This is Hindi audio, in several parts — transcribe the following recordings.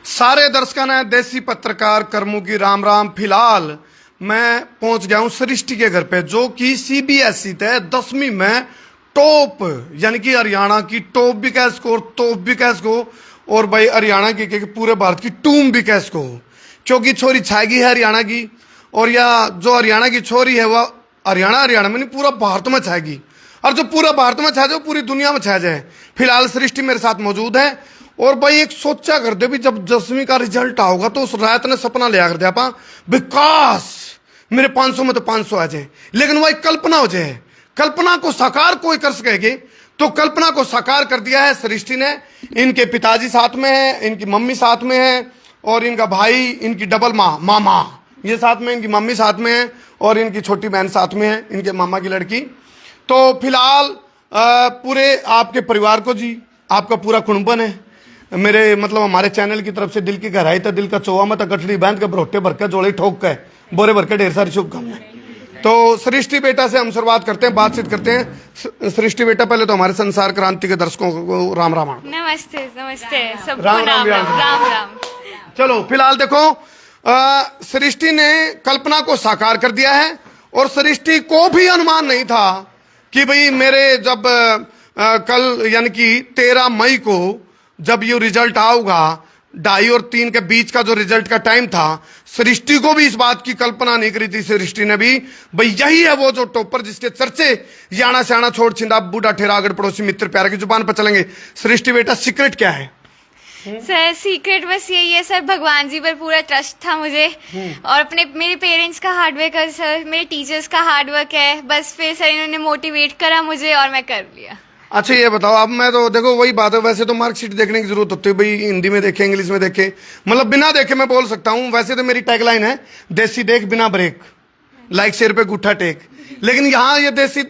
सारे दर्शकों ने देसी पत्रकार कर्मू की राम राम। फिलहाल मैं पहुंच गया हूं सृष्टि के घर पे, जो कि सीबीएसई थे 10वीं में टॉप, यानी कि हरियाणा की टॉप भी कह सको, टॉप भी कह सको, और भाई हरियाणा की पूरे भारत की टूम भी कह सको, क्योंकि छोरी छाएगी है हरियाणा की। और या जो हरियाणा की छोरी है वह हरियाणा में नहीं पूरा भारत में छाएगी, और जो पूरा भारत में छा जाए पूरी दुनिया में छा जाए। फिलहाल सृष्टि मेरे साथ मौजूद है। और भाई एक सोचा कर दे भी जब 10वीं का रिजल्ट आओगा तो उस रात ने सपना लिया कर दिया पा विकास मेरे 500 में तो 500 आ जाए, लेकिन वह एक कल्पना हो जाए। कल्पना को साकार कोई कर सकेगी, तो कल्पना को साकार कर दिया है सृष्टि ने। इनके पिताजी साथ में है, इनकी मम्मी साथ में है, और इनका भाई, इनकी डबल मामा ये साथ में, इनकी मम्मी साथ में है, और इनकी छोटी बहन साथ में है, इनके मामा की लड़की। तो फिलहाल पूरे आपके परिवार को जी, आपका पूरा कुंबन है मेरे, मतलब हमारे चैनल की तरफ से दिल की गहराई तक, दिल का चौवा में तक गठड़ी बांध के भरोटे भर के जोड़े ठोक के बोरे भर के ढेर सारी शुभकामनाएं। तो सृष्टि बेटा से हम शुरुआत करते हैं, बातचीत करते हैं। सृष्टि बेटा, पहले तो हमारे संसार क्रांति के दर्शकों को राम राम। नमस्ते नमस्ते सबको राम राम राम राम राम। चलो फिलहाल देखो, सृष्टि ने कल्पना को साकार कर दिया है, और सृष्टि को भी अनुमान नहीं था कि भाई मेरे जब कल यानी कि 13 मई को जब ये रिजल्ट आऊगा, 2:30 और 3 के बीच का जो रिजल्ट का टाइम था, सृष्टि को भी इस बात की कल्पना नहीं करी थी। सृष्टि ने भी भाई यही है वो जो टॉपर जिसके चर्चे याना स्याना छोड़ छिंदा बूढ़ा ठेरा आगड़ पड़ोसी मित्र प्यार की जुबान पर चलेंगे। सृष्टि बेटा, सीक्रेट क्या है? सर सीक्रेट बस यही है सर, भगवान जी पर पूरा ट्रस्ट था मुझे, और अपने मेरे पेरेंट्स का हार्डवर्क है सर, मेरे टीचर्स का हार्डवर्क है। बस फिर सर इन्होंने मोटिवेट करा मुझे और मैं कर लिया। अच्छा ये बताओ, अब मैं तो देखो वही बात है, वैसे तो मार्कशीट देखने की जरूरत होती है भाई, हिंदी में देखे इंग्लिश में देखे, मतलब बिना देखे मैं बोल सकता हूँ। वैसे तो मेरी टैगलाइन है देसी देख बिना ब्रेक, लाइक शेर पे गुट्ठा टेक, लेकिन यहाँ ये देसी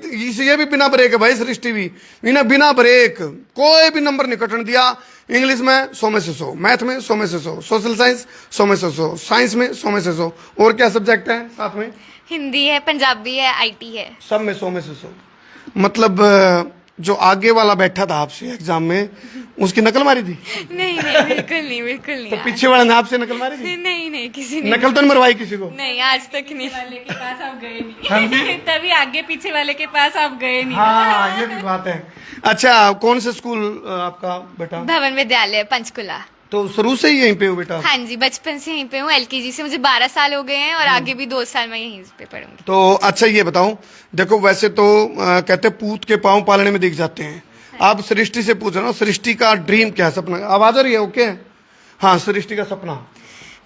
ये भी बिना ब्रेक है भाई। सृष्टि भी इन्हें बिना ब्रेक कोई भी नंबर नहीं कटने दिया। इंग्लिश में 100 में से 100, मैथ में 100 में से 100, सोशल साइंस 100 में से 100, साइंस में 100 में से 100, और क्या सब्जेक्ट है साथ में? हिंदी है, पंजाबी है, IT है, सब में 100 में से 100। मतलब जो आगे वाला बैठा था आपसे एग्जाम में, उसकी नकल मारी थी? नहीं नहीं बिल्कुल नहीं, बिल्कुल नहीं। तो पीछे वाले ने आपसे नकल मारी थी? नहीं नहीं, किसी ने नकल तो नहीं मरवाई किसी को? नहीं, आज तक नहीं। वाले के पास आप गए हाँ नहीं तभी आगे पीछे वाले के पास आप गए नहीं। हाँ ये भी बात है। अच्छा, कौन से स्कूल आपका बेटा? भवन विद्यालय पंचकुला। तो शुरू से ही यहीं पे हो बेटा? हाँ जी, बचपन से यहीं पे हूँ, LKG से। मुझे 12 साल हो गए हैं, और आगे भी 2 साल मैं यहीं पे पढ़ूंगी। तो अच्छा ये बताओ, देखो वैसे तो कहते पूत के पाँव पालने में दिख जाते हैं। आप सृष्टि से पूछ रहे हो, सृष्टि का ड्रीम क्या है, सपना? आवाज आ रही है? ओके। हाँ, सृष्टि का सपना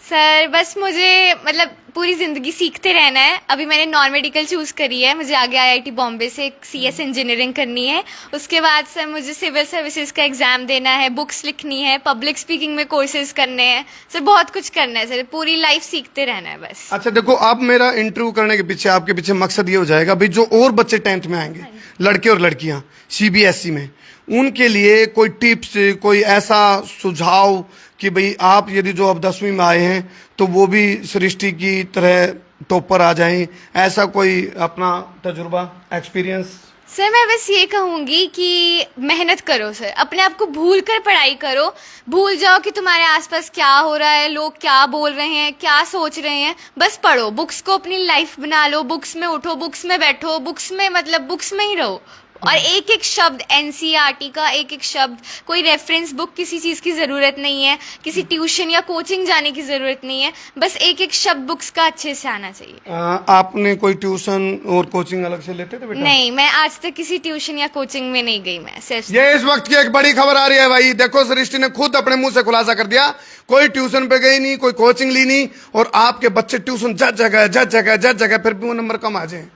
सर बस मुझे मतलब पूरी जिंदगी सीखते रहना है। अभी मैंने नॉन मेडिकल चूज करी है, मुझे आगे IIT बॉम्बे से CS इंजीनियरिंग करनी है। उसके बाद सर मुझे सिविल सर्विसेज का एग्जाम देना है, बुक्स लिखनी है, पब्लिक स्पीकिंग में कोर्सेज करने हैं सर, बहुत कुछ करना है सर, पूरी लाइफ सीखते रहना है बस। अच्छा देखो, अब मेरा इंटरव्यू करने के पीछे आपके पीछे मकसद ये हो जाएगा भाई, जो और बच्चे 10th में आएंगे, लड़के और लड़कियां CBSE में, उनके लिए कोई टिप्स, कोई ऐसा सुझाव कि भाई आप यदि जो अब 10वीं में आए हैं तो वो भी सृष्टि की तरह टॉपर आ जाएं, ऐसा कोई अपना तजुर्बा, एक्सपीरियंस? सर मैं बस ये कहूंगी कि मेहनत करो सर, अपने आप को भूल कर पढ़ाई करो, भूल जाओ कि तुम्हारे आसपास क्या हो रहा है, लोग क्या बोल रहे हैं, क्या सोच रहे हैं। बस पढ़ो, बुक्स को अपनी लाइफ बना लो, बुक्स में उठो, बुक्स में बैठो, बुक्स में मतलब बुक्स में ही रहो, और एक एक शब्द NCERT का एक एक शब्द, कोई रेफरेंस बुक किसी चीज की जरूरत नहीं है, किसी ट्यूशन या कोचिंग जाने की जरूरत नहीं है, बस एक एक शब्द बुक्स का अच्छे से आना चाहिए। आपने कोई ट्यूशन और कोचिंग अलग से लेते थे बेटा? नहीं, मैं आज तक किसी ट्यूशन या कोचिंग में नहीं गई, मैं सिर्फ। ये इस वक्त की एक बड़ी खबर आ रही है भाई, देखो सृष्टि ने खुद अपने मुंह से खुलासा कर दिया, कोई ट्यूशन पे गई नहीं, कोई कोचिंग ली नहीं, और आपके बच्चे ट्यूशन जज जगह फिर भी वो नंबर कम आ जाए।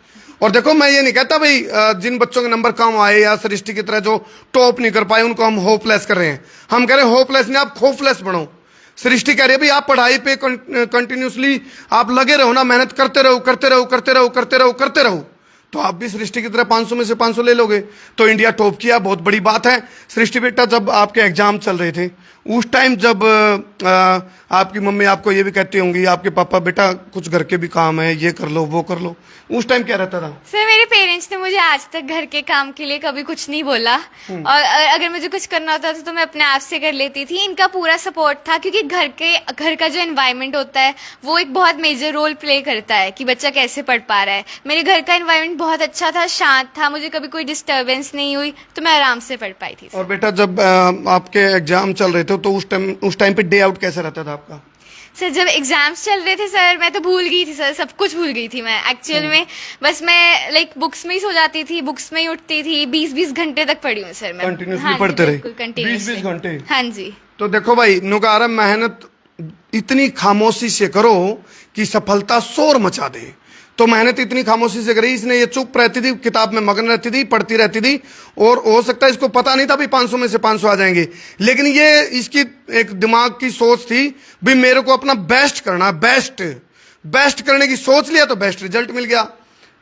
और देखो मैं ये नहीं कहता भाई जिन बच्चों के नंबर कम आए या सृष्टि की तरह जो टॉप नहीं कर पाए उनको हम होपलेस कर रहे हैं। हम कह रहे हैं होपलेस नहीं, आप खोफलेस बनो। सृष्टि कह रही है भाई आप पढ़ाई पे कंटिन्यूसली आप लगे रहो ना, मेहनत करते रहो करते रहो करते रहो करते रहो करते रहो, तो आप भी सृष्टि की तरह 500 में से 500 ले लोगे तो इंडिया टॉप किया, बहुत बड़ी बात है। सृष्टि बेटा, जब आपके एग्जाम चल रहे थे उस टाइम जब आपकी मम्मी आपको ये भी कहती होंगी, आपके पापा, बेटा कुछ घर के भी काम है, ये कर लो वो कर लो, उस टाइम क्या रहता था? सर मेरे पेरेंट्स ने मुझे आज तक घर के काम के लिए कभी कुछ नहीं बोला, और अगर मुझे कुछ करना होता था तो मैं अपने आप से कर लेती थी। इनका पूरा सपोर्ट था, क्योंकि घर का जो एनवायरनमेंट होता है वो एक बहुत मेजर रोल प्ले करता है कि बच्चा कैसे पढ़ पा रहा है। मेरे घर का एनवायरनमेंट बहुत अच्छा था, शांत था, मुझे कभी कोई डिस्टर्बेंस नहीं हुई, तो मैं आराम से पढ़ पाई थी। और बेटा जब आपके एग्जाम चल रहे थे तो उस टाइम पे डे आउट कैसा रहता था आपका? सर जब एग्जाम्स चल रहे थे सर, मैं तो भूल गई थी सर, सब कुछ भूल गई थी मैं एक्चुअल में। बस मैं लाइक बुक्स में ही सो जाती थी, बुक्स में ही उठती थी। 20-20 घंटे तक पढ़ी हूँ सर मैं। कंटिन्यूसली पढ़ते रहे? 20-20 घंटे? हाँ जी। तो देखो भाई, नुकारा मेहनत इतनी खामोशी से करो कि सफलता शोर मचा दे। तो मेहनत इतनी खामोशी से करी, इसने ये चुप रहती थी, किताब में मगन रहती थी, पढ़ती रहती थी, और हो सकता है इसको पता नहीं था भी 500 में से 500 आ जाएंगे, लेकिन ये इसकी एक दिमाग की सोच थी भी मेरे को अपना बेस्ट करना, बेस्ट करने की सोच लिया तो बेस्ट रिजल्ट मिल गया।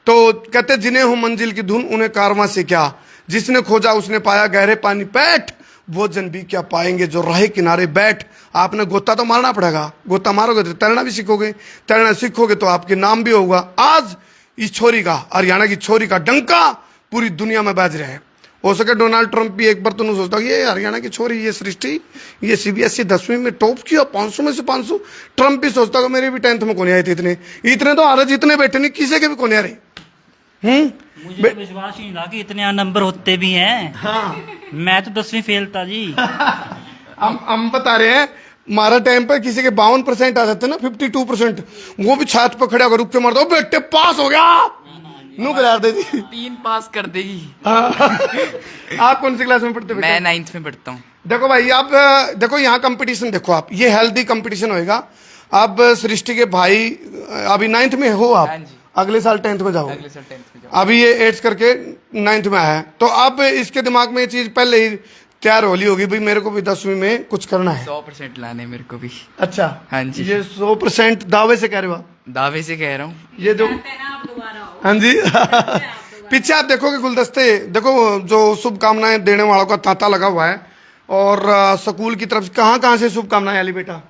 तो कहते जिन्हें हो मंजिल की धुन उन्हें कारवां से क्या, जिसने खोजा उसने पाया, गहरे पानी बैठ वो जन भी क्या पाएंगे जो राह किनारे बैठ। आपने गोता तो मारना पड़ेगा, गोता मारोगे तो तैरना भी सीखोगे, तैरना सीखोगे तो आपके नाम भी होगा। आज इस छोरी का, हरियाणा की छोरी का डंका पूरी दुनिया में बाज रहा है। हो सके डोनाल्ड ट्रंप भी एक बार तो नहीं सोचता ये हरियाणा की छोरी, ये सृष्टि, ये सीबीएसई 10वीं में टॉप किया 500 में से 500। ट्रंप भी सोचता कि मेरे भी 10th में कौन आए थे, इतने तो हारे जितने बैठे नहीं, किसी के भी कौन आ रहे। मुझे तो विश्वास ही नहीं था कि इतने नंबर होते भी हैं। हाँ मैं तो 10वीं फेल था जी। हम बता रहे हैं, हमारा टाइम पर किसी के 52% आ जाते ना, 52%, वो भी छात पर खड़े होकर रुक के मारता, बेटे पास हो गया, नू करार दे दी, 3 पास कर देगी। आप कौन सी क्लास में पढ़ते? मैं 9th में पढ़ता हूँ। देखो भाई, आप देखो यहाँ कंपटीशन देखो, आप ये हेल्दी कंपटीशन होएगा। अब सृष्टि के भाई अभी 9th में हो आप, हाँ जी। अगले साल 10th में जाओ, अगले साल 10th में जाओ। अभी ये 8th करके 9th में आया है, तो अब इसके दिमाग में ये चीज पहले ही तैयार होली होगी भाई मेरे को भी 10वीं में कुछ करना है, 100% लाने मेरे को भी। अच्छा हाँ जी। ये 100% दावे से कह रहे हो आप? दावे से कह रहा हूँ। ये जो हाँ जी पीछे आप देखोगे गुलदस्ते, देखो जो शुभकामनाएं देने वालों का तांता लगा हुआ है, और स्कूल की तरफ से कहाँ से शुभकामनाएं आली बेटा?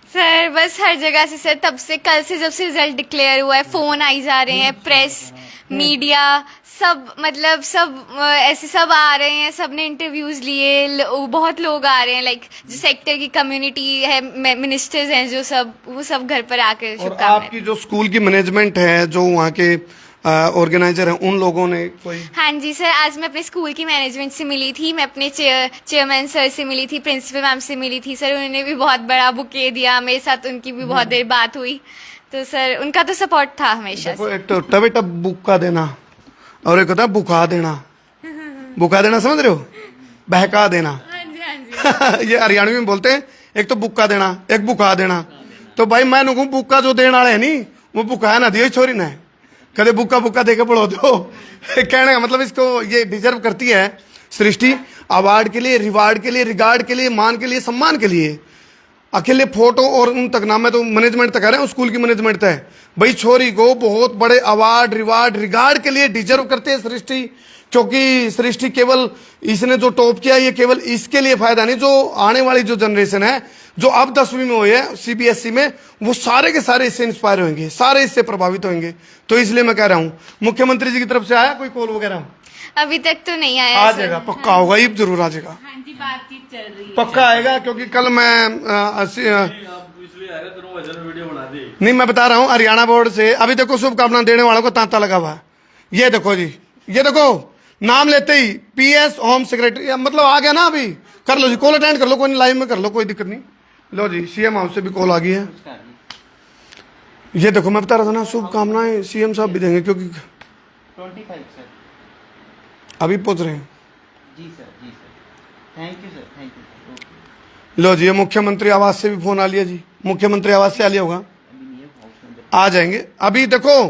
सर बस हर जगह से सर, तब से कल से जब से रिजल्ट डिक्लेयर हुआ है फोन आई जा रहे हैं, प्रेस मीडिया सब, मतलब सब ऐसे सब आ रहे हैं, सब ने इंटरव्यूज लिए, बहुत लोग आ रहे हैं, लाइक जो सेक्टर की कम्युनिटी है, मिनिस्टर्स हैं जो सब, वो सब घर पर आकर और शुभकामनाएं। आपकी जो स्कूल की मैनेजमेंट है, जो वहाँ के ऑर्गेनाइजर हैं, उन लोगों ने कोई? हाँ जी सर, आज मैं अपने स्कूल की मैनेजमेंट से मिली थी, मैं अपने चेयरमैन सर से मिली थी, प्रिंसिपल मैम से मिली थी सर, उन्होंने भी बहुत बड़ा बुके दिया मेरे साथ, उनकी भी बहुत देर बात हुई, तो सर उनका तो सपोर्ट था हमेशा देखो से। एक तो टबे टब बुक्का देना, और एक होता है बुखा देना। बुखा देना समझ रहे हो? बहका देना। हाँ जी हाँ जी। ये हरियाणवी में बोलते हैं, एक तो बुक्का देना, एक बुखा देना। तो भाई मैं नुकू बुक्का जो देने वाले है नी, वो बुखाया ना दियो छोरी ने, कदे बुक्का बुक्का देके पढ़ो दो। कहने का मतलब इसको ये डिजर्व करती है सृष्टि, अवार्ड के लिए, रिवार्ड के लिए, रिगार्ड के लिए, मान के लिए, सम्मान के लिए। अकेले फोटो और उन तक ना, मैं तो मैनेजमेंट तक कह रहे हैं, स्कूल की मैनेजमेंट तक है भाई, छोरी को बहुत बड़े अवार्ड रिवार्ड रिगार्ड के लिए डिजर्व करते हैं सृष्टि, क्योंकि सृष्टि केवल इसने जो टॉप किया ये केवल इसके लिए फायदा नहीं, जो आने वाली जो जनरेशन है, जो अब 10वीं में हुई है सीबीएसई में, वो सारे के सारे इससे इंस्पायर होंगे, सारे इससे प्रभावित होंगे। तो इसलिए मैं कह रहा हूँ, मुख्यमंत्री जी की तरफ से आया कोई कॉल वगैरह? अभी तक तो नहीं आया आ सर। जाएगा, पक्का होगा, ये जरूर आ जाएगा, हाँ जी, बातचीत चल रही है। पक्का आएगा, क्योंकि कल मैं नहीं, मैं बता रहा हूँ हरियाणा बोर्ड से अभी देखो शुभकामना देने वालों को तांता लगा हुआ है। ये देखो जी, ये देखो नाम लेते ही पीएस होम सेक्रेटरी, मतलब आ गया ना, अभी कर लो जी, कॉल अटेंड कर लो, कोई लाइव में कर लो, कोई दिक्कत नहीं। लो जी, सीएम हाउस से भी कॉल आ गई है। ये देखो मैं बता रहा था ना, शुभकामनाएं सीएम साहब भी देंगे, क्योंकि 25 सर। अभी पहुंच रहे हैं। जी सर, जी sir, thank you sir, thank you. लो जी, ये मुख्यमंत्री आवास से भी फोन आ लिया जी, मुख्यमंत्री आवास से आ लिया होगा, आ जाएंगे। अभी देखो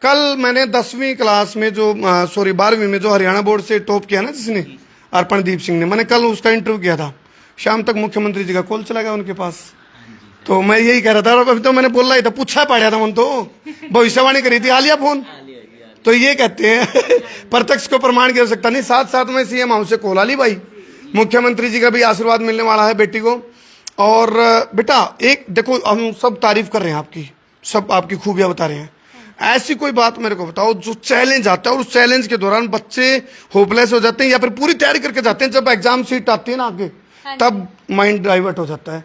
कल मैंने 10वीं क्लास में जो 12वीं में जो हरियाणा बोर्ड से टॉप किया ना जिसने, अर्पणदीप सिंह ने, मैंने कल उसका इंटरव्यू किया था। शाम तक मुख्यमंत्री जी का कॉल चला गया उनके पास। तो मैं यही कह रहा था, अभी तो मैंने बोल रहा ही था, पूछा पड़ा था मन, तो भविष्यवाणी करी थी, आ लिया फोन। तो ये कहते हैं प्रत्यक्ष को प्रमाण की आवश्यकता नहीं, साथ साथ में सीएम हाउस से कॉल आ ली भाई, मुख्यमंत्री जी का भी आशीर्वाद मिलने वाला है बेटी को। और बेटा एक देखो, हम सब तारीफ कर रहे हैं आपकी, सब आपकी खूबियां बता रहे हैं, ऐसी कोई बात मेरे को बताओ जो चैलेंज आता है और उस चैलेंज के दौरान बच्चे होपलेस हो जाते हैं या फिर पूरी तैयारी करके जाते हैं, जब एग्जाम सीट आती है ना आगे तब माइंड डाइवर्ट हो जाता है,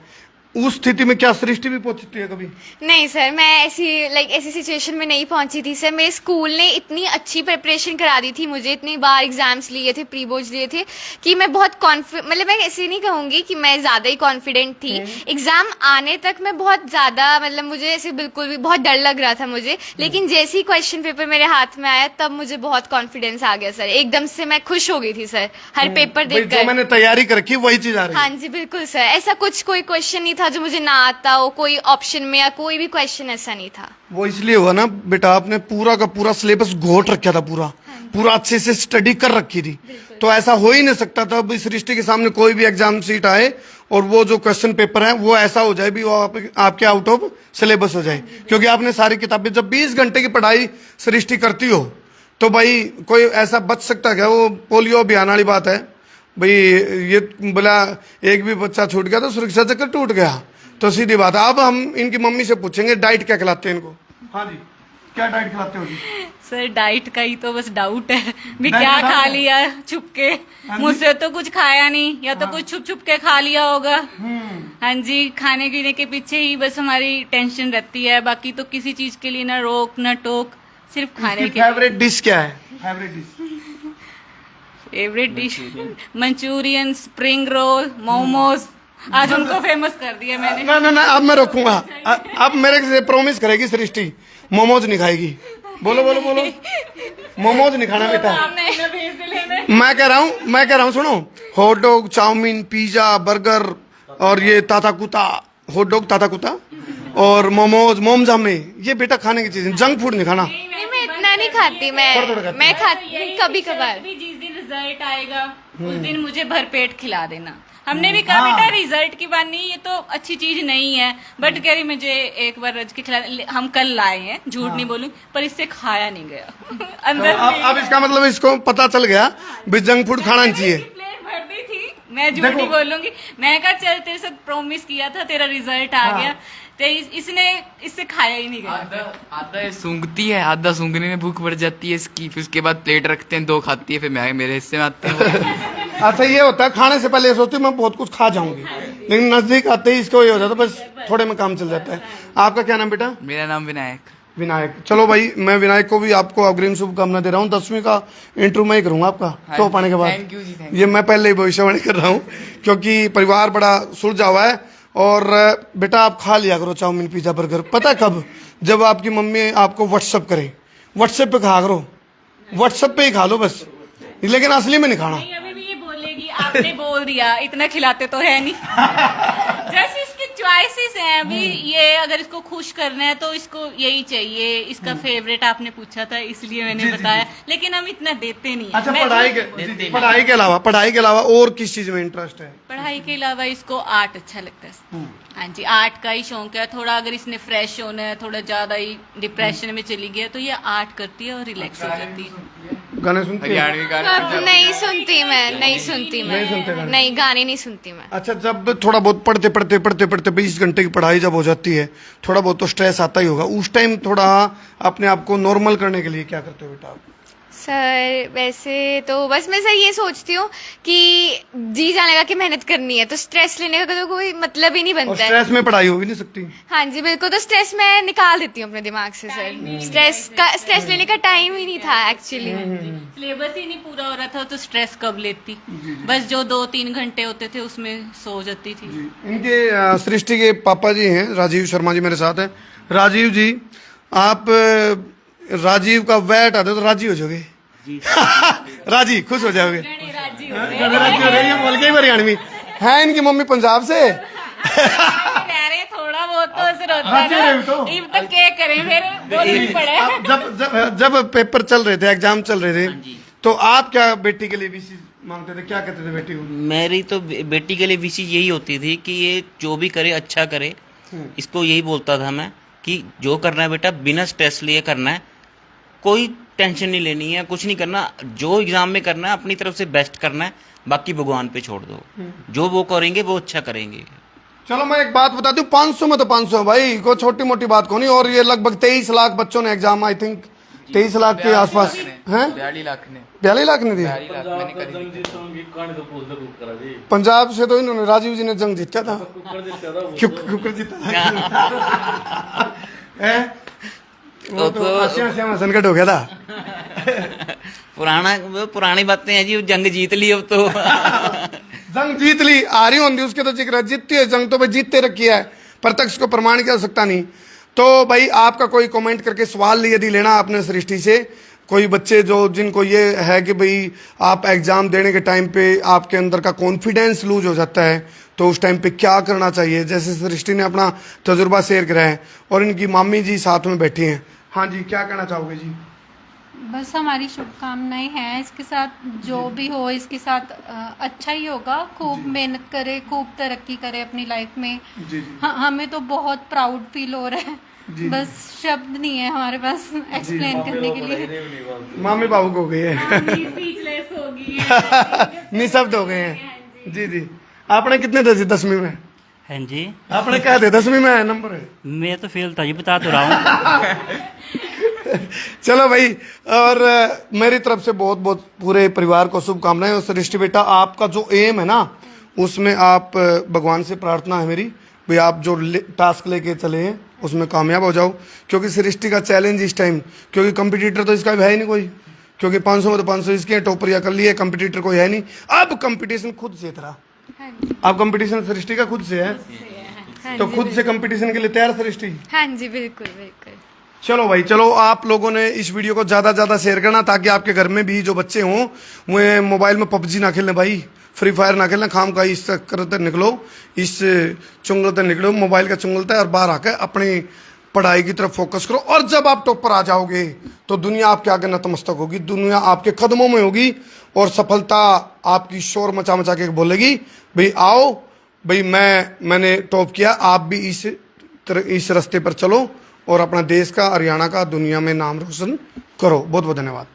उस स्थिति में क्या सृष्टि भी पहुंचती है कभी? नहीं सर, मैं ऐसी सिचुएशन में नहीं पहुंची थी सर। मेरे स्कूल ने इतनी अच्छी प्रिपरेशन करा दी थी मुझे, इतनी बार एग्जाम्स लिए थे, प्री बोर्ड्स लिए थे कि मैं बहुत मतलब मैं ऐसे नहीं कहूंगी कि मैं ज़्यादा ही कॉन्फिडेंट थी। एग्ज़ाम आने तक मैं बहुत ज़्यादा मतलब मुझे ऐसे बिल्कुल भी बहुत डर लग रहा था मुझे, लेकिन जैसे ही क्वेश्चन पेपर मेरे हाथ में आया तब मुझे बहुत कॉन्फिडेंस आ गया सर। एकदम से मैं खुश हो गई थी सर, हर पेपर भाई, देखकर। जो मैंने तैयारी कर रखी वही चीज आ रही है। हाँ जी बिल्कुल सर, ऐसा कुछ कोई क्वेश्चन नहीं था जो मुझे ना आता हो, कोई ऑप्शन में या कोई भी क्वेश्चन ऐसा नहीं था। वो इसलिए हुआ ना बेटा, आपने पूरा का पूरा सिलेबस घोट रखा था, पूरा अच्छे से स्टडी कर रखी थी, तो ऐसा हो ही नहीं सकता था अब इस सृष्टि के सामने कोई भी एग्जाम सीट आए और वो जो क्वेश्चन पेपर है वो ऐसा हो जाए भी वो आपके आउट ऑफ सिलेबस हो जाए, क्योंकि आपने सारी किताबें, जब 20 घंटे की पढ़ाई सृष्टि करती हो तो भाई कोई ऐसा बच सकता क्या? वो पोलियो अभियान वाली बात है भाई, ये बोला एक भी बच्चा छूट गया तो सुरक्षा चक्र टूट गया, तो सीधी बात है। अब हम इनकी मम्मी से पूछेंगे डाइट क्या खिलाते हैं इनको? हाँ जी, क्या डाइट खिलाते हो जी? सर डाइट का ही तो बस डाउट है भी, डाइट क्या का खा डाउट? लिया छुप के, मुझसे तो कुछ खाया नहीं, या तो कुछ छुप छुप के खा लिया होगा। हाँ जी, खाने पीने के पीछे ही बस हमारी टेंशन रहती है, बाकी तो किसी चीज के लिए ना रोक ना टोक, सिर्फ खाने के। फेवरेट डिश क्या है? Favourite dish favourite dish Manchurian, spring roll, momos, आज उनको फेमस कर दिया मैंने। ना ना ना, अब मैं रोकूंगा। अब मेरे से प्रॉमिस करेगी सृष्टि मोमोज नहीं खाएगी। बोलो बोलो बोलो, मोमोज नहीं खाना बेटा। मैं कह रहा हूँ सुनो, hot dog, chow mein, pizza, burger और ये ताता कुता, हॉट डॉग, ताता कुता और मोमोज, मोमजामे, ये बेटा खाने की चीजें, जंक फूड नहीं खाना। नहीं मैं इतना नहीं खाती, मैं खाती कभी कभार। जिस दिन रिजल्ट आएगा उस दिन मुझे भरपेट खिला देना। हमने भी कहा बेटा रिजल्ट की बात नहीं, ये तो अच्छी चीज नहीं है, बट कह रही मुझे एक बार रज के खिला। हम कल लाए हैं, झूठ नहीं बोलूं, पर इससे खाया नहीं गया अंदर। अब इसका मतलब इसको पता चल गया भी जंक फूड खाना नहीं चाहिए। प्लेट भर दी थी, मैं झूठ नहीं बोलूंगी। मैं कहा चल तेरे से प्रॉमिस किया था, तेरा रिजल्ट आ गया, तो इसने इससे खाया ही नहीं गया। आधा ये सूंघती है, आधा सूंघने में भूख बढ़ जाती है इसकी, फिर उसके बाद प्लेट रखते हैं, 2 खाती है, फिर मेरे हिस्से में आते हैं। अच्छा ये होता है, खाने से पहले ये सोचती हूँ मैं बहुत कुछ खा जाऊंगी, लेकिन नजदीक आते ही इसको ये हो जाता है, बस थोड़े में काम चल जाता है। आपका क्या नाम बेटा? मेरा नाम विनायक। विनायक। चलो भाई, मैं विनायक को भी आपको अग्रिम शुभकामना दे रहा हूँ। 10वीं का इंटरव्यू मैं ही करूंगा आपका टॉप आने के बाद। थैंक यू जी, थैंक ये मैं पहले ही भविष्यवाणी कर रहा हूँ, क्योंकि परिवार बड़ा सुलझा हुआ है। और बेटा आप खा लिया करो चाउमीन, पिज्जा, बर्गर, पता कब? जब आपकी मम्मी आपको व्हाट्सअप करे, व्हाट्सएप पे खा करो, व्हाट्सएप पे ही खा लो बस, लेकिन असली में नहीं खाना। अभी भी ये बोलेगी आपने बोल दिया, इतना खिलाते तो है नहीं। जैसे इसकी चॉइसेस हैं अभी, ये अगर इसको खुश करना है तो इसको यही चाहिए, इसका फेवरेट आपने पूछा था इसलिए मैंने बताया, लेकिन हम इतना देते नहीं है। अच्छा, मैं पढ़ाई के अलावा और किस चीज में इंटरेस्ट है? पढ़ाई के अलावा इसको आर्ट अच्छा लगता है। हाँ जी, आर्ट का ही शौक है थोड़ा। अगर इसने फ्रेश होना है, थोड़ा ज्यादा ही डिप्रेशन में चली गई है, तो ये आर्ट करती है और रिलैक्स हो जाती है। गाने सुनती है? हरियाणवी गाने अब नहीं सुनती मैं, नहीं सुनती मैं, नहीं गाने नहीं सुनती मैं। अच्छा, जब थोड़ा बहुत पढ़ते 20 घंटे की पढ़ाई जब हो जाती है, थोड़ा बहुत तो स्ट्रेस आता ही होगा, उस टाइम थोड़ा अपने आप को नॉर्मल करने के लिए क्या करते हो बेटा आप? सर वैसे तो बस मैं सर ये सोचती हूँ कि जी जाने लगा कि मेहनत करनी है, तो स्ट्रेस लेने का तो कोई मतलब ही नहीं और बनता है। स्ट्रेस में पढ़ाई हो भी नहीं सकती। हाँ जी बिल्कुल, तो स्ट्रेस मैं निकाल देती हूँ अपने दिमाग से सर। स्ट्रेस लेने का टाइम ही नहीं था एक्चुअली। सिलेबस ही नहीं पूरा हो रहा था तो स्ट्रेस कब लेती, बस जो 2-3 घंटे होते थे उसमें सो जाती थी। इनके सृष्टि के पापा जी हैं, राजीव शर्मा जी मेरे साथ हैं। राजीव जी, आप राजीव का वैट आते तो राजी हो जाओगे। राजी खुश हो जाओगे। राजी राजी हो रही है, बोल के ही हरियाणवी है। इनकी मम्मी पंजाब से। थोड़ा बहुत तो असर होता है ना, इब तक क्या करें, मेरे बोलना पड़े। अब जब पेपर चल रहे थे, एग्जाम चल रहे थे, तो आप क्या बेटी के लिए विशेष मांगते थे, क्या कहते थे बेटी को? मेरी तो बेटी के लिए विशेष यही होती थी कि ये जो भी करे अच्छा करे। इसको यही बोलता था मैं कि जो करना है बेटा बिना स्ट्रेस लिए करना है, कोई टेंशन नहीं लेनी है, कुछ नहीं करना, जो एग्जाम में करना है अपनी तरफ से बेस्ट करना है, बाकी भगवान पे छोड़ दो, जो वो करेंगे वो अच्छा करेंगे। चलो मैं एक बात बता दूं, 500 में तो 500 भाई, कोई छोटी मोटी बात को नहीं। और ये लगभग 23 लाख बच्चों ने एग्जाम, आई थिंक 23 लाख के आसपास हैं। 42 लाख ने 42 लाख ने दिए। 42 लाख मैंने करी पंजाब से तो इन्होंने, राजीव जी ने जंग जीता था, कुकर जीता था। हैं? वो तो आसिया में संकट हो गया था। पुरानी बातें हैं जी, जंग जीत ली अब तो। जंग जीत ली, आ रही होंगी उसके तो जिक्र है, जीतती है जंग तो भाई जीतते रखी है, प्रत्यक्ष को प्रमाण किया जा सकता नहीं। तो भाई आपका कोई कमेंट करके सवाल यदि लेना आपने सृष्टि से, कोई बच्चे जो जिनको ये है कि भाई आप एग्जाम देने के टाइम पे आपके अंदर का कॉन्फिडेंस लूज हो जाता है, तो उस टाइम पे क्या करना चाहिए, जैसे सृष्टि ने अपना तजुर्बा शेयर करा है और इनकी मामी जी साथ में बैठी हैं। हाँ जी, क्या कहना चाहोगे जी? बस हमारी शुभकामनाएं हैं इसके साथ, जो भी हो इसके साथ अच्छा ही होगा। खूब मेहनत करे, खूब तरक्की करे अपनी लाइफ में। जी। हमें तो बहुत प्राउड फील हो रहा है, बस शब्द नहीं है हमारे पास एक्सप्लेन करने के लिए। मामी भावुक हो गई है, स्पीचलेस हो गई है। निशब्द हो गए हैं। जी जी। आपने कितने थे जी 10वीं में? हाँ जी, आपने क्या थे 10वीं में नंबर है? मैं तो फेल था जी, बता तो रहा हूँ। चलो भाई, और मेरी तरफ से बहुत बहुत पूरे परिवार को शुभकामनाएं। और सृष्टि बेटा, आपका जो एम है ना, उसमें आप भगवान से प्रार्थना है मेरी भाई, आप जो टास्क लेके चले हैं उसमें कामयाब हो जाओ। क्योंकि सृष्टि का चैलेंज इस टाइम, क्योंकि कंपटीटर तो इसका है ही नहीं कोई, क्योंकि 500 में तो 500 इसके, टॉपर कर लिए, कंपटीटर कोई है नहीं। अब कंपटीशन खुद से था, अब कंपटीशन सृष्टि का खुद से है, तो खुद से कंपटीशन के लिए तैयार सृष्टि? हाँ जी, बिल्कुल बिल्कुल। चलो भाई, चलो आप लोगों ने इस वीडियो को ज़्यादा ज़्यादा शेयर करना, ताकि आपके घर में भी जो बच्चे हों वो मोबाइल में पबजी ना खेलें भाई, फ्री फायर ना खेलें, खाम का इस चक्कर निकलो, इस चुंगल से निकलो, मोबाइल का चुंगलता है, और बाहर आकर अपनी पढ़ाई की तरफ फोकस करो। और जब आप टॉप पर आ जाओगे तो दुनिया आपके आगे नतमस्तक होगी, दुनिया आपके कदमों में होगी, और सफलता आपकी शोर मचा मचा के बोलेगी भाई आओ भाई, मैंने टॉप किया, आप भी इस रास्ते पर चलो और अपना देश का, हरियाणा का, दुनिया में नाम रोशन करो। बहुत बहुत धन्यवाद।